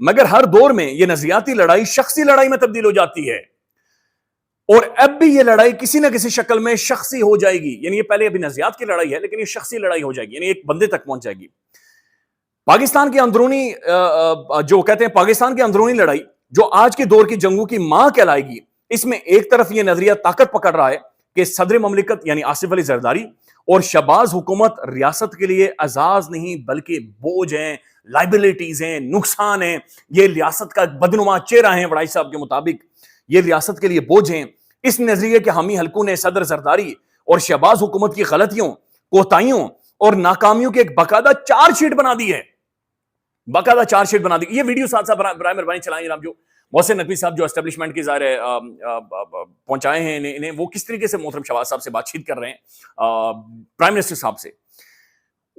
مگر ہر دور میں یہ نظریاتی لڑائی شخصی لڑائی میں تبدیل ہو جاتی ہے، اور اب بھی یہ لڑائی کسی نہ کسی شکل میں شخصی ہو جائے گی. یعنی یہ پہلے ابھی نظریات کی لڑائی ہے لیکن یہ شخصی لڑائی ہو جائے گی، یعنی ایک بندے تک پہنچ جائے گی. پاکستان کے اندرونی جو کہتے ہیں پاکستان کی اندرونی لڑائی جو آج کے دور کی جنگوں کی ماں کہلائے گی، اس میں ایک طرف یہ نظریہ طاقت پکڑ رہا ہے کہ صدر مملکت یعنی آصف علی زرداری اور شہباز حکومت ریاست کے لیے اعزاز نہیں بلکہ بوجھ ہیں، لائبلٹیز ہیں، نقصان ہیں. یہ ریاست کا بدنما چہرہ ہیں وڑائی صاحب کے مطابق، یہ ریاست کے لیے بوجھ ہیں. اس نظریے کے حامی حلقوں نے صدر زرداری اور شہباز حکومت کی غلطیوں، کوتاہیوں اور ناکامیوں کی ایک باقاعدہ چارج شیٹ بنا دی ہے. باقاعدہ چارج شیٹ بنا دی. یہ ویڈیو ساتھ ساتھ برائے مہربانی چلائیں جناب. جو محسن نقوی صاحب جو اسٹیبلشمنٹ کے ظاہر پہنچائے ہیں انہیں، وہ کس طریقے سے محترم شہباز صاحب سے بات چیت کر رہے ہیں پرائم منسٹر صاحب سے.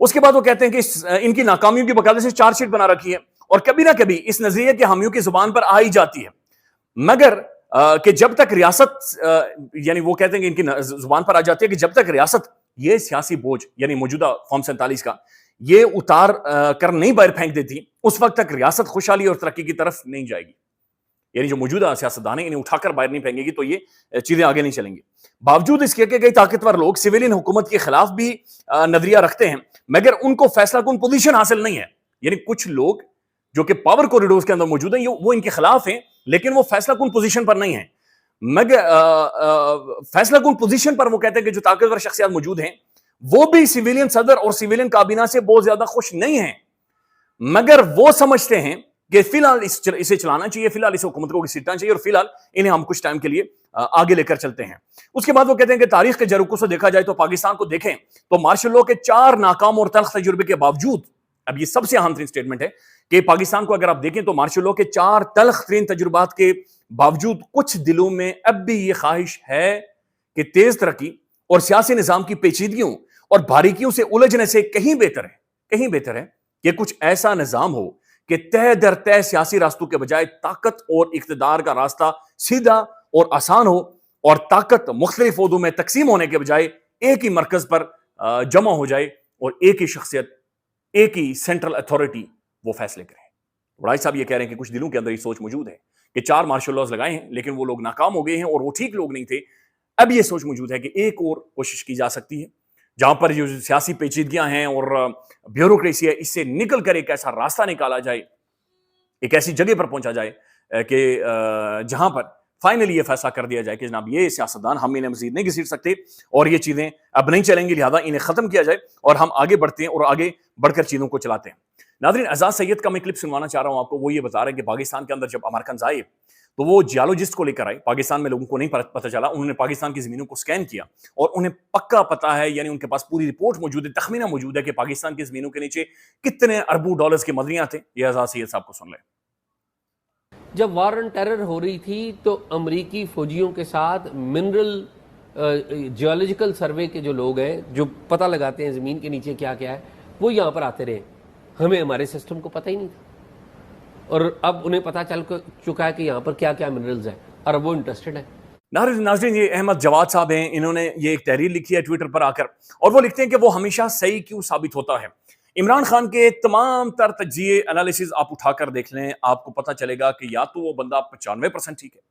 اس کے بعد وہ کہتے ہیں کہ ان کی ناکامیوں کی باقاعدہ سے چارج شیٹ بنا رکھی ہے اور کبھی نہ کبھی اس نظریے کے حامیوں کی زبان پر آ ہی جاتی ہے، مگر کہ جب تک ریاست یعنی وہ کہتے ہیں کہ ان کی زبان پر آ جاتی ہے کہ جب تک ریاست یہ سیاسی بوجھ یعنی موجودہ فارم 47 کا یہ اتار کر نہیں باہر پھینک دیتی، اس وقت تک ریاست خوشحالی اور ترقی کی طرف نہیں جائے گی. یعنی جو موجودہ سیاستدان ہیں انہیں اٹھا کر باہر نہیں پھینکے گی تو یہ چیزیں آگے نہیں چلیں گی. باوجود اس کے کہ کئی طاقتور لوگ سویلین حکومت کے خلاف بھی نظریہ رکھتے ہیں مگر ان کو فیصلہ کن پوزیشن حاصل نہیں ہے. یعنی کچھ لوگ جو کہ پاور کوریڈورز کے اندر موجود ہیں وہ ان کے خلاف ہیں لیکن وہ فیصلہ کن پوزیشن پر نہیں ہیں. مگر فیصلہ کن پوزیشن پر وہ کہتے ہیں کہ جو طاقتور شخصیات موجود ہیں وہ بھی سویلین صدر اور سویلین کابینہ سے بہت زیادہ خوش نہیں ہیں، مگر وہ سمجھتے ہیں کہ فی الحال اسے چلانا چاہیے، فی الحال اس حکومت کو گھسیٹنا چاہیے اور فی الحال انہیں ہم کچھ ٹائم کے لیے آگے لے کر چلتے ہیں. اس کے بعد وہ کہتے ہیں کہ تاریخ کے جروکوں سے دیکھا جائے تو پاکستان کو دیکھیں تو مارشل لاء کے 4 ناکام اور تلخ تجربے کے باوجود، اب یہ سب سے اہم ترین سٹیٹمنٹ ہے کہ پاکستان کو اگر آپ دیکھیں تو مارشل لاء کے 4 تلخ ترین تجربات کے باوجود کچھ دلوں میں اب بھی یہ خواہش ہے کہ تیز ترقی اور سیاسی نظام کی پیچیدگیوں اور باریکیوں سے الجھنے سے کہیں بہتر ہے کہ کچھ ایسا نظام ہو کہ تہ در تہ سیاسی راستوں کے بجائے طاقت اور اقتدار کا راستہ سیدھا اور آسان ہو اور طاقت مختلف عہدوں میں تقسیم ہونے کے بجائے ایک ہی مرکز پر جمع ہو جائے اور ایک ہی شخصیت، ایک ہی سینٹرل اتھارٹی وہ فیصلے کرے. وڑائی صاحب یہ کہہ رہے ہیں کہ کچھ دلوں کے اندر یہ سوچ موجود ہے کہ 4 مارشل لاز لگائے ہیں لیکن وہ لوگ ناکام ہو گئے ہیں اور وہ ٹھیک لوگ نہیں تھے. اب یہ سوچ موجود ہے کہ ایک اور کوشش کی جا سکتی ہے جہاں پر جو سیاسی پیچیدگیاں ہیں اور بیوروکریسی ہے اس سے نکل کر ایک ایسا راستہ نکالا جائے، ایک ایسی جگہ پر پہنچا جائے کہ جہاں پر فائنلی یہ فیصلہ کر دیا جائے کہ جناب یہ سیاستدان ہم انہیں مزید نہیں گھسیٹ سکتے اور یہ چیزیں اب نہیں چلیں گی، لہذا انہیں ختم کیا جائے اور ہم آگے بڑھتے ہیں اور آگے بڑھ کر چیزوں کو چلاتے ہیں. ناظرین، اعزاز سید کا میں کلپ سنوانا چاہ رہا ہوں آپ کو. وہ یہ بتا رہے ہیں کہ پاکستان کے اندر جب امریکنز آئے تو وہ جیولوجسٹ کو لے کر آئے. پاکستان میں لوگوں کو نہیں پتہ چلا، انہوں نے پاکستان کی زمینوں کو سکین کیا اور انہیں پکا پتا ہے، یعنی ان کے پاس پوری رپورٹ موجود ہے، تخمینہ موجود ہے کہ پاکستان کی زمینوں کے نیچے کتنے اربوں ڈالرز کے مدنیات تھے. یہ اعزاز سید صاحب کو سن لیں. جب وار آن ٹیرر ہو رہی تھی تو امریکی فوجیوں کے ساتھ منرل جیولوجیکل سروے کے جو لوگ ہیں جو پتہ لگاتے ہیں زمین کے نیچے کیا کیا ہے، وہ یہاں پر آتے رہے. ہمیں ہمارے سسٹم کو پتہ ہی نہیں تھا اور اب انہیں پتہ چل چکا ہے کہ یہاں پر کیا کیا منرلز ہیں اور اب وہ انٹرسٹڈ ہیں. ناظرین، یہ احمد جواد صاحب ہیں، انہوں نے یہ ایک تحریر لکھی ہے ٹویٹر پر آ کر اور وہ لکھتے ہیں کہ وہ ہمیشہ صحیح کیوں ثابت ہوتا ہے. عمران خان کے تمام تر تجزیے انالیسز آپ اٹھا کر دیکھ لیں، آپ کو پتہ چلے گا کہ یا تو وہ بندہ 95% ٹھیک ہے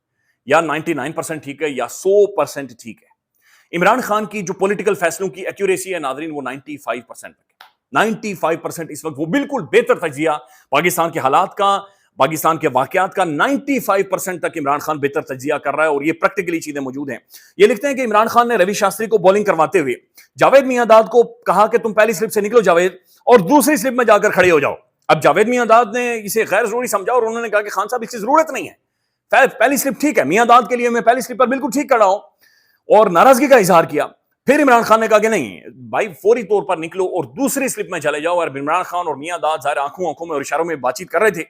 یا 99% ٹھیک ہے یا 100% ٹھیک ہے. عمران خان کی جو پولیٹیکل فیصلوں کی ایکوریسی ہے ناظرین وہ 95% تک ہے. 95% اس وقت وہ بالکل بہتر تجزیہ پاکستان کے حالات کا، پاکستان کے واقعات کا 95% تک عمران خان بہتر تجزیہ کر رہا ہے اور یہ پریکٹیکلی چیزیں موجود ہیں. یہ لکھتے ہیں کہ عمران خان نے روی شاستری کو بولنگ کرواتے ہوئے جاوید میاں داد کو کہا کہ تم پہلی سلپ سے نکلو جاوید اور دوسری سلپ میں جا کر کھڑے ہو جاؤ. اب جاوید میاں داد نے اسے غیر ضروری سمجھا اور انہوں نے کہا کہ خان صاحب اس کی ضرورت نہیں ہے، پہلی سلپ ٹھیک ہے، میاں داد کے لیے میں پہلی سلپ پر بالکل ٹھیک کھڑا ہوں، اور ناراضگی کا اظہار کیا. پھر عمران خان نے کہا کہ نہیں بھائی فوری طور پر نکلو اور دوسری سلپ میں چلے جاؤ. اور عمران خان اور میاں داد ظاہر آنکھوں میں اور اشاروں میں بات چیت کر رہے تھے.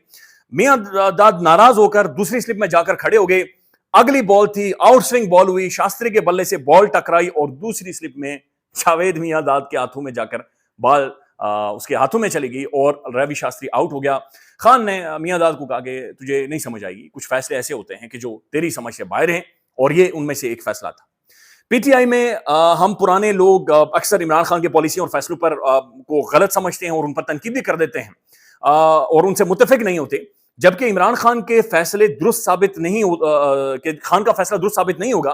میاں داد ناراض ہو کر دوسری سلپ میں جا کر کھڑے ہو گئے. اگلی بال تھی، آؤٹ سوئنگ بال ہوئی، شاستری کے بلے سے بال ٹکرائی اور دوسری سلپ میں جاوید میاں داد کے ہاتھوں میں جا کر بال اس کے ہاتھوں میں چلی گئی اور روی شاستری آؤٹ ہو گیا. خان نے میاں داد کو کہا کہ تجھے نہیں سمجھ آئے گی، کچھ فیصلے ایسے ہوتے ہیں کہ جو تیری سمجھ سے باہر ہیں اور یہ ان میں سے ایک فیصلہ تھا. پی ٹی آئی میں ہم پرانے لوگ اکثر عمران خان کے پالیسی اور فیصلوں پر کو غلط سمجھتے ہیں اور ان پر تنقید بھی کر دیتے ہیں اور ان سے متفق نہیں ہوتے. جبکہ عمران خان کے فیصلے درست ثابت نہیں کہ خان کا فیصلہ درست ثابت نہیں ہوگا.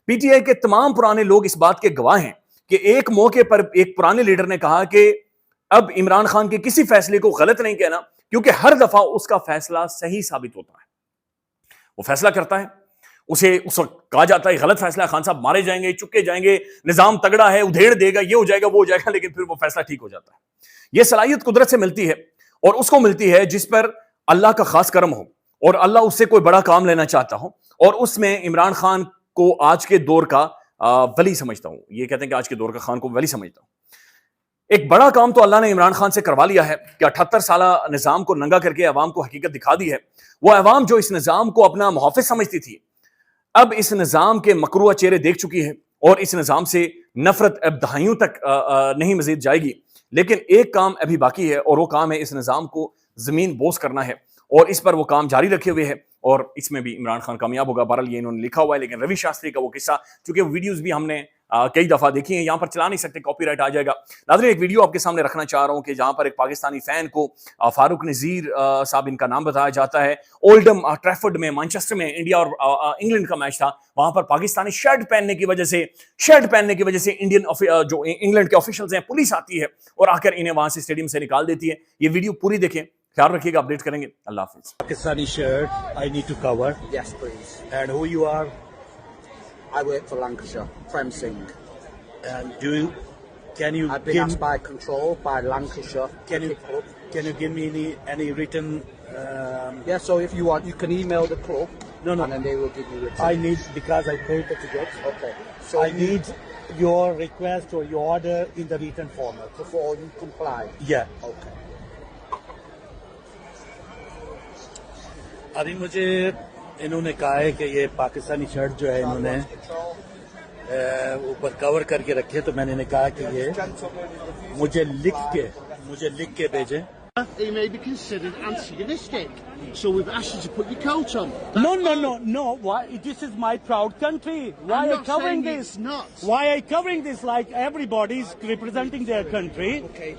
پی ٹی آئی کے تمام پرانے لوگ اس بات کے گواہ ہیں کہ ایک موقع پر ایک پرانے لیڈر نے کہا کہ اب عمران خان کے کسی فیصلے کو غلط نہیں کہنا کیونکہ ہر دفعہ اس کا فیصلہ صحیح ثابت ہوتا ہے. وہ فیصلہ کرتا ہے, اسے اس وقت کہا جاتا ہے غلط فیصلہ, خان صاحب مارے جائیں گے, چکے جائیں گے, نظام تگڑا ہے, ادھیڑ دے گا, یہ ہو جائے گا, وہ ہو جائے گا, لیکن پھر وہ فیصلہ ٹھیک ہو جاتا ہے. یہ صلاحیت قدرت سے ملتی ہے اور اس کو ملتی ہے جس پر اللہ کا خاص کرم ہو اور اللہ اس سے کوئی بڑا کام لینا چاہتا ہو, اور اس میں عمران خان کو آج کے دور کا ولی سمجھتا ہوں. یہ کہتے ہیں کہ آج کے دور کا خان کو ولی سمجھتا ہوں. ایک بڑا کام تو اللہ نے عمران خان سے کروا لیا ہے کہ 78 سالہ نظام کو ننگا کر کے عوام کو حقیقت دکھا دی ہے. وہ عوام جو اس نظام کو اپنا محافظ سمجھتی تھی اب اس نظام کے مکروہ چہرے دیکھ چکی ہے اور اس نظام سے نفرت اب دہائیوں تک نہیں مزید جائے گی. لیکن ایک کام ابھی باقی ہے اور وہ کام ہے اس نظام کو زمین بوس کرنا ہے, اور اس پر وہ کام جاری رکھے ہوئے ہے اور اس میں بھی عمران خان کامیاب ہوگا. بہرحال یہ انہوں نے لکھا ہوا ہے, لیکن روی شاستری کا وہ قصہ چونکہ ویڈیوز بھی ہم نے کئی دفعہ دیکھی ہیں, یہاں پر چلا نہیں سکتے, کاپی رائٹ آ جائے گا. ناظرین ایک ویڈیو آپ کے سامنے رکھنا چاہ رہا ہوں کہ جہاں پر ایک پاکستانی فین کو فاروق نذیر صاحب ان کا نام بتایا جاتا ہے, اولڈم ٹریفرڈ میں مانچسٹر میں انڈیا اور انگلینڈ کا میچ تھا, وہاں پر پاکستانی شرٹ پہننے کی وجہ سے انڈین جو انگلینڈ کے آفیشلز ہیں پولیس آتی ہے اور آ کر انہیں وہاں سے اسٹیڈیم سے نکال دیتی ہے. یہ ویڈیو پوری دیکھیں, خیال رکھیے گا, اپڈیٹ کریں گے. اللہ حافظ. Pakistani shirt, I need to cover. Yes, please. And who you are? I work for Lancashire, Prem Singh. And can you I've been asked by Control, by Lancashire. can you give me any written? Yeah, so if you want, you can email the club. No. And then they will give you I return. need, because I paid the tickets. Okay. So I need your request or your order in the written format. before you comply. Yeah. Okay. ابھی مجھے انہوں نے کہا ہے کہ یہ Pakistani shirt جو ہے انہوں نے اوپر کور کر کے رکھے, تو میں نے کہا کہ یہ مجھے لکھ کے بھیجیں. He may be considered antagonistic, so we've asked you to put your coat on. No. Why? This is my proud country. Why I'm are you not covering saying this? it's not. Why are you covering this like everybody's representing their country? Okay.